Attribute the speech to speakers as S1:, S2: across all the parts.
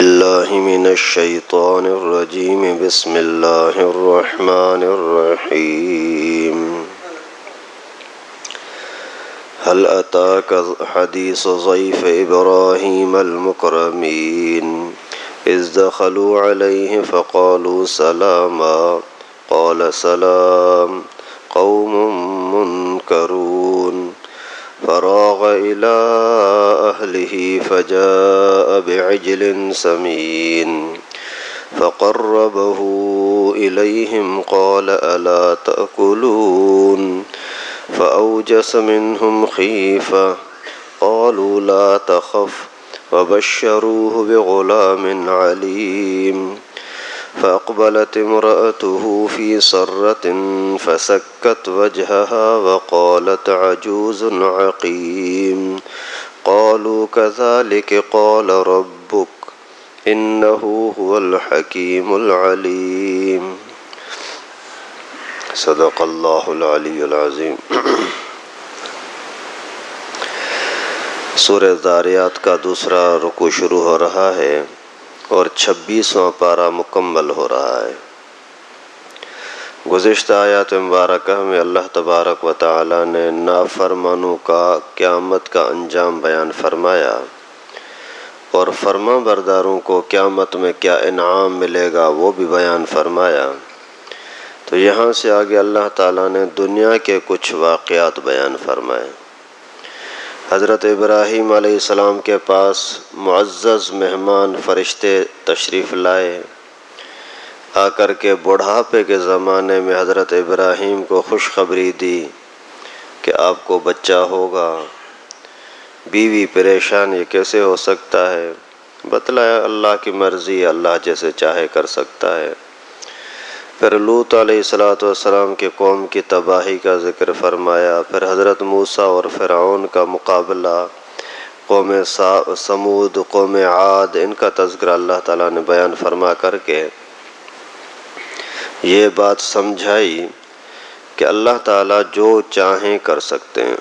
S1: الله من الشيطان الرجيم بسم الله الرحمن الرحيم هل أتاك حديث ضيف إبراهيم المكرمين إذ دخلوا عليه فقالوا سلاما قال سلام قوم منكرون فراغ إلى أهله فجاء بعجل سمين فقربه إليهم قال ألا تأكلون فأوجس منهم خيفة قالوا لا تخف وبشروه بغلام عليم فأقبلت امرأته في صرة فسكت وجهها وقالت عجوز عقيم قالوا كذلك قال ربك إنه هو الحكيم العليم صدق اللہ العلی العظیم۔ سورہ ذاریات کا دوسرا رکوع شروع ہو رہا ہے اور 26واں پارہ مکمل ہو رہا ہے۔ گزشتہ آیات مبارکہ میں اللہ تبارک و تعالی نے نافرمانوں کا قیامت کا انجام بیان فرمایا اور فرما برداروں کو قیامت میں کیا انعام ملے گا وہ بھی بیان فرمایا۔ تو یہاں سے آگے اللہ تعالیٰ نے دنیا کے کچھ واقعات بیان فرمائے۔ حضرت ابراہیم علیہ السلام کے پاس معزز مہمان فرشتے تشریف لائے، آ کر کے بڑھاپے کے زمانے میں حضرت ابراہیم کو خوشخبری دی کہ آپ کو بچہ ہوگا۔ بیوی پریشان، یہ کیسے ہو سکتا ہے؟ بتلایا اللہ کی مرضی، اللہ جیسے چاہے کر سکتا ہے۔ پھر لوط علیہ السلام کی قوم کی تباہی کا ذکر فرمایا، پھر حضرت موسیٰ اور فرعون کا مقابلہ، قوم سمود، قوم عاد، ان کا تذکرہ اللہ تعالیٰ نے بیان فرما کر کے یہ بات سمجھائی کہ اللہ تعالیٰ جو چاہیں کر سکتے ہیں۔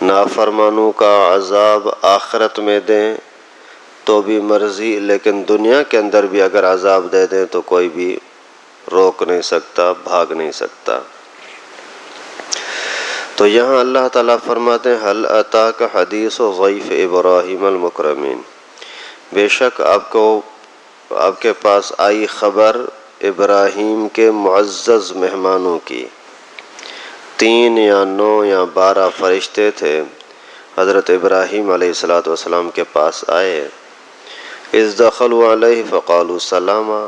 S1: نافرمانوں کا عذاب آخرت میں دیں تو بھی مرضی، لیکن دنیا کے اندر بھی اگر عذاب دے دیں تو کوئی بھی روک نہیں سکتا، بھاگ نہیں سکتا۔ تو یہاں اللہ تعالیٰ فرماتے ہیں حل اتاک حدیث ضیف ابراہیم المکرمین، بے شک آپ کے پاس آئی خبر ابراہیم کے معزز مہمانوں کی۔ 3 یا 9 یا 12 فرشتے تھے، حضرت ابراہیم علیہ السلام کے پاس آئے۔ اذ دخلوا علیہ فقالوا سلاما،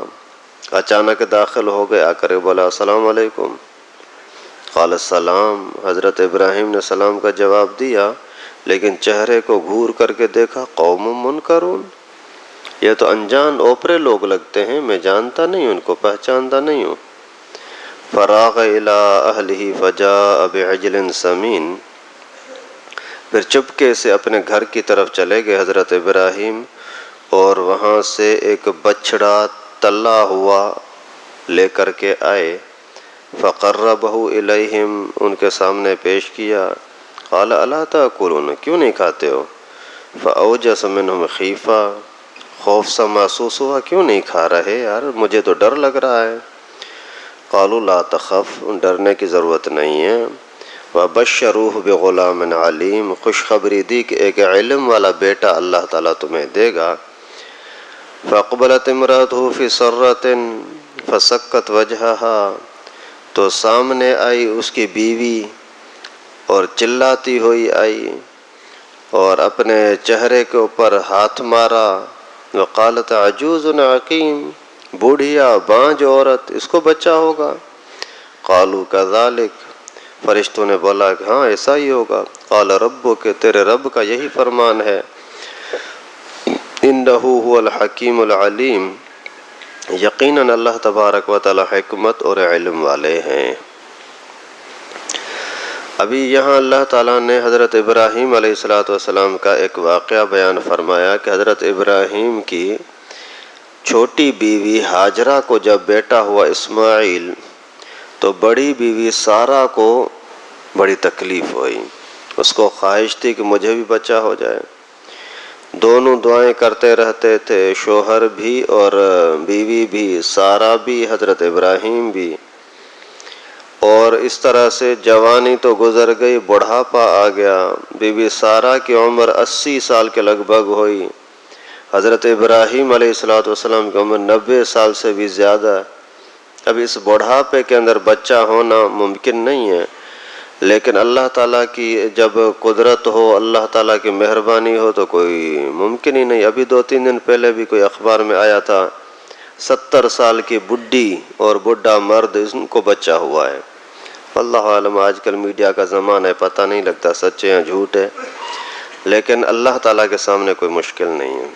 S1: اچانک داخل ہو گئے، آ کر بولا السلام علیکم۔ قال السلام، حضرت ابراہیم نے سلام کا جواب دیا، لیکن چہرے کو گھور کر کے دیکھا، قوم منکرون، یہ تو انجان اوپرے لوگ لگتے ہیں، میں جانتا نہیں، ان کو پہچانتا نہیں ہوں۔ فراغ الی اہلہ فجاء بعجل سمین، پھر چپکے سے اپنے گھر کی طرف چلے گئے حضرت ابراہیم، اور وہاں سے ایک بچڑا تلا ہوا لے کر کے آئے۔ فقربہ الیہم، ان کے سامنے پیش کیا۔ قال الا تاکلون، کیوں نہیں کھاتے ہو؟ فاوجس منہم خیفہ، خوف سا محسوس ہوا، کیوں نہیں کھا رہے یار، مجھے تو ڈر لگ رہا ہے۔ قالوا لا تخف، ڈرنے کی ضرورت نہیں ہے۔ وبشروہ بغلام علیم، خوشخبری دی کہ ایک علم والا بیٹا اللہ تعالیٰ تمہیں دے گا۔ فاقبلت امرأته في سرة فسكت وجهها، تو سامنے آئی اس کی بیوی اور چلاتی ہوئی آئی اور اپنے چہرے کے اوپر ہاتھ مارا۔ وقالت عجوز عقیم، بوڑھیا بانجھ عورت، اس کو بچہ ہوگا۔ قالوا كذلك، فرشتوں نے بولا کہ ہاں ایسا ہی ہوگا۔ قال ربک، تیرے رب کا یہی فرمان ہے، انہ هو الحکیم العلیم، یقیناً اللہ تبارک و تعالی حکمت اور علم والے ہیں۔ ابھی یہاں اللہ تعالیٰ نے حضرت ابراہیم علیہ السلام کا ایک واقعہ بیان فرمایا کہ حضرت ابراہیم کی چھوٹی بیوی ہاجرہ کو جب بیٹا ہوا اسماعیل، تو بڑی بیوی سارہ کو بڑی تکلیف ہوئی، اس کو خواہش تھی کہ مجھے بھی بچہ ہو جائے۔ دونوں دعائیں کرتے رہتے تھے، شوہر بھی اور بیوی بھی، سارا بھی حضرت ابراہیم بھی۔ اور اس طرح سے جوانی تو گزر گئی، بڑھاپا آ گیا، بی بی سارا کی عمر 80 سال کے لگ بھگ ہوئی، حضرت ابراہیم علیہ السلام کی عمر 90 سال سے بھی زیادہ۔ اب اس بڑھاپے کے اندر بچہ ہونا ممکن نہیں ہے، لیکن اللہ تعالیٰ کی جب قدرت ہو، اللہ تعالیٰ کی مہربانی ہو تو کوئی ممکن ہی نہیں۔ ابھی 2-3 دن پہلے بھی کوئی اخبار میں آیا تھا، 70 سال کی بڈھی اور بڈھا مرد، ان کو بچہ ہوا ہے۔ اللہ عالم، آج کل میڈیا کا زمانہ ہے، پتہ نہیں لگتا سچ ہے یا جھوٹ ہے، لیکن اللہ تعالیٰ کے سامنے کوئی مشکل نہیں ہے۔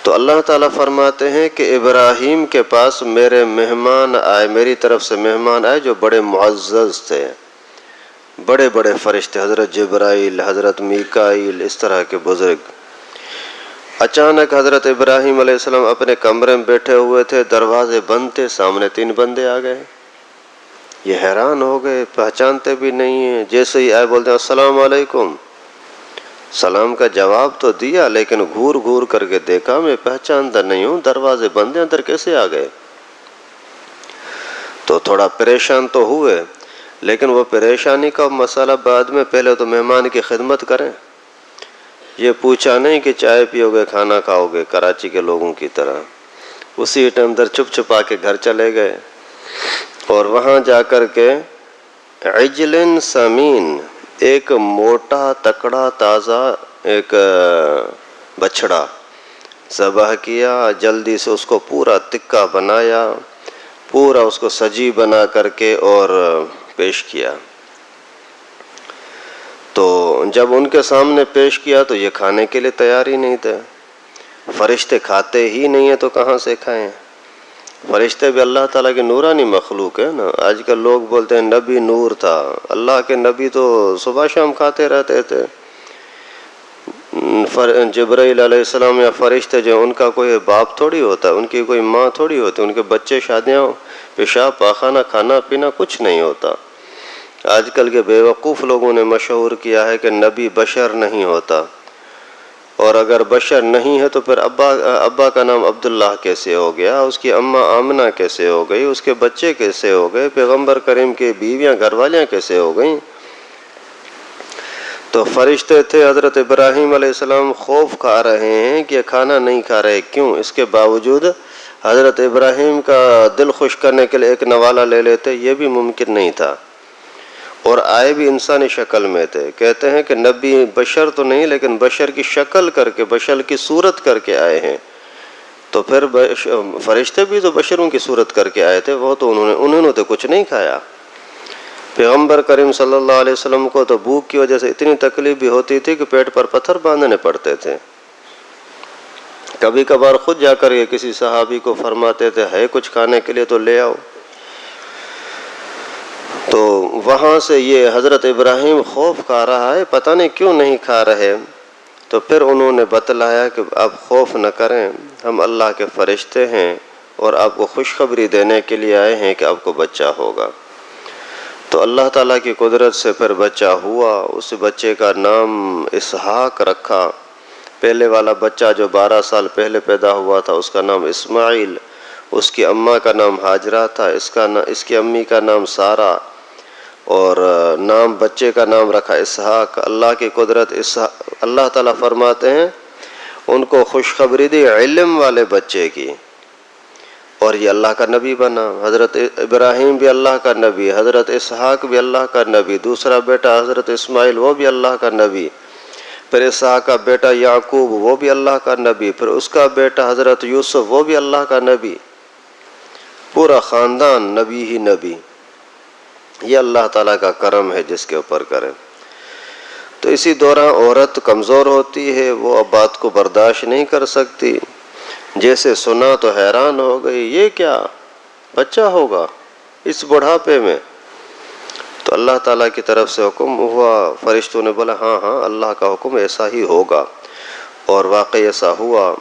S1: تو اللہ تعالیٰ فرماتے ہیں کہ ابراہیم کے پاس میرے مہمان آئے، میری طرف سے مہمان آئے جو بڑے معزز تھے، بڑے بڑے فرشتے، حضرت جبرائیل، حضرت میکائیل، اس طرح کے بزرگ۔ اچانک حضرت ابراہیم علیہ السلام اپنے کمرے میں بیٹھے ہوئے تھے، دروازے بند تھے، سامنے 3 بندے آ گئے۔ یہ حیران ہو گئے، پہچانتے بھی نہیں ہیں، جیسے ہی آئے بولتے ہیں السلام علیکم۔ سلام کا جواب تو دیا، لیکن گھور گھور کر کے دیکھا، میں پہچانتا نہیں ہوں، دروازے بند ہیں، اندر کیسے آ گئے؟ تو تھوڑا پریشان تو ہوئے، لیکن وہ پریشانی کا مسئلہ بعد میں، پہلے تو مہمان کی خدمت کریں۔ یہ پوچھا نہیں کہ چائے پیو گے، کھانا کھاؤ گے، کراچی کے لوگوں کی طرح۔ اسی ٹائم اندر چھپ چھپا کے گھر چلے گئے، اور وہاں جا کر کے عجل سمین، ایک موٹا تکڑا تازہ ایک بچڑا ذبح کیا، جلدی سے اس کو پورا تکا بنایا، پورا اس کو سجی بنا کر کے اور پیش کیا۔ تو جب ان کے سامنے پیش کیا تو یہ کھانے کے لیے تیار ہی نہیں تھے۔ فرشتے کھاتے ہی نہیں ہیں تو کہاں سے کھائیں؟ فرشتے بھی اللہ تعالیٰ کی نورانی مخلوق ہے نا۔ آج کل لوگ بولتے ہیں نبی نور تھا، اللہ کے نبی تو صبح شام کھاتے رہتے تھے۔ جبرائیل علیہ السلام یا فرشتے جو ان کا کوئی باپ تھوڑی ہوتا، ان کی کوئی ماں تھوڑی ہوتی، ان کے بچے، شادیاں، پیشاب پاخانہ، کھانا پینا کچھ نہیں ہوتا۔ آج کل کے بیوقوف لوگوں نے مشہور کیا ہے کہ نبی بشر نہیں ہوتا، اور اگر بشر نہیں ہے تو پھر ابا کا نام عبداللہ کیسے ہو گیا، اس کی اماں آمنہ کیسے ہو گئی، اس کے بچے کیسے ہو گئے، پیغمبر کریم کی بیویاں گھر والیاں کیسے ہو گئیں؟ تو فرشتے تھے، حضرت ابراہیم علیہ السلام خوف کھا رہے ہیں کہ یہ کھانا نہیں کھا رہے، کیوں؟ اس کے باوجود حضرت ابراہیم کا دل خوش کرنے کے لیے ایک نوالہ لے لیتے، یہ بھی ممکن نہیں تھا، اور آئے بھی انسانی شکل میں تھے۔ کہتے ہیں کہ نبی بشر تو نہیں، لیکن بشر کی شکل کر کے، بشر کی صورت کر کے آئے ہیں، تو پھر فرشتے بھی تو بشروں کی صورت کر کے آئے تھے، وہ تو انہوں نے تو کچھ نہیں کھایا۔ پیغمبر کریم صلی اللہ علیہ وسلم کو تو بھوک کی وجہ سے اتنی تکلیف بھی ہوتی تھی کہ پیٹ پر پتھر باندھنے پڑتے تھے۔ کبھی کبھار خود جا کر یہ کسی صحابی کو فرماتے تھے ہے کچھ کھانے کے لیے تو لے آؤ۔ تو وہاں سے یہ حضرت ابراہیم خوف کھا رہا ہے، پتہ نہیں کیوں نہیں کھا رہے۔ تو پھر انہوں نے بتلایا کہ آپ خوف نہ کریں، ہم اللہ کے فرشتے ہیں اور آپ کو خوشخبری دینے کے لیے آئے ہیں کہ آپ کو بچہ ہوگا۔ تو اللہ تعالیٰ کی قدرت سے پھر بچہ ہوا، اس بچے کا نام اسحاق رکھا۔ پہلے والا بچہ جو 12 سال پہلے پیدا ہوا تھا اس کا نام اسماعیل، اس کی اماں کا نام ہاجرہ تھا، اس کی امی کا نام سارہ، اور نام بچے کا نام رکھا اسحاق۔ اللہ کی قدرت، اللہ تعالیٰ فرماتے ہیں ان کو خوشخبری دی علم والے بچے کی، اور یہ اللہ کا نبی بنا۔ حضرت ابراہیم بھی اللہ کا نبی، حضرت اسحاق بھی اللہ کا نبی، دوسرا بیٹا حضرت اسماعیل وہ بھی اللہ کا نبی، پھر اسحاق کا بیٹا یعقوب وہ بھی اللہ کا نبی، پھر اس کا بیٹا حضرت یوسف وہ بھی اللہ کا نبی، پورا خاندان نبی ہی نبی۔ یہ اللہ تعالیٰ کا کرم ہے جس کے اوپر کرے۔ تو اسی دوران عورت کمزور ہوتی ہے، وہ اب بات کو برداشت نہیں کر سکتی، جیسے سنا تو حیران ہو گئی، یہ کیا بچہ ہوگا اس بڑھاپے میں؟ تو اللہ تعالیٰ کی طرف سے حکم ہوا، فرشتوں نے بولا ہاں ہاں اللہ کا حکم ایسا ہی ہوگا، اور واقعی ایسا ہوا۔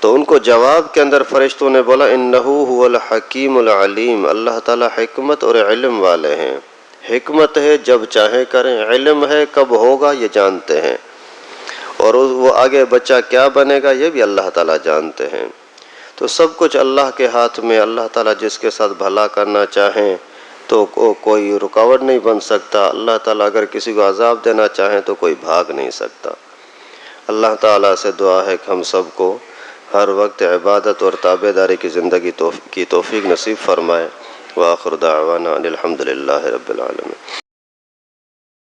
S1: تو ان کو جواب کے اندر فرشتوں نے بولا انہو هو الحکیم العلیم، اللہ تعالیٰ حکمت اور علم والے ہیں۔ حکمت ہے جب چاہیں کریں، علم ہے کب ہوگا یہ جانتے ہیں۔ اور وہ آگے بچہ کیا بنے گا یہ بھی اللہ تعالیٰ جانتے ہیں۔ تو سب کچھ اللہ کے ہاتھ میں، اللہ تعالیٰ جس کے ساتھ بھلا کرنا چاہیں تو کوئی رکاوٹ نہیں بن سکتا، اللہ تعالیٰ اگر کسی کو عذاب دینا چاہیں تو کوئی بھاگ نہیں سکتا۔ اللہ تعالیٰ سے دعا ہے کہ ہم سب کو ہر وقت عبادت اور تابع داری کی زندگی کی توفیق نصیب فرمائے۔ وآخر دعوانا ان الحمد للہ رب العالمین۔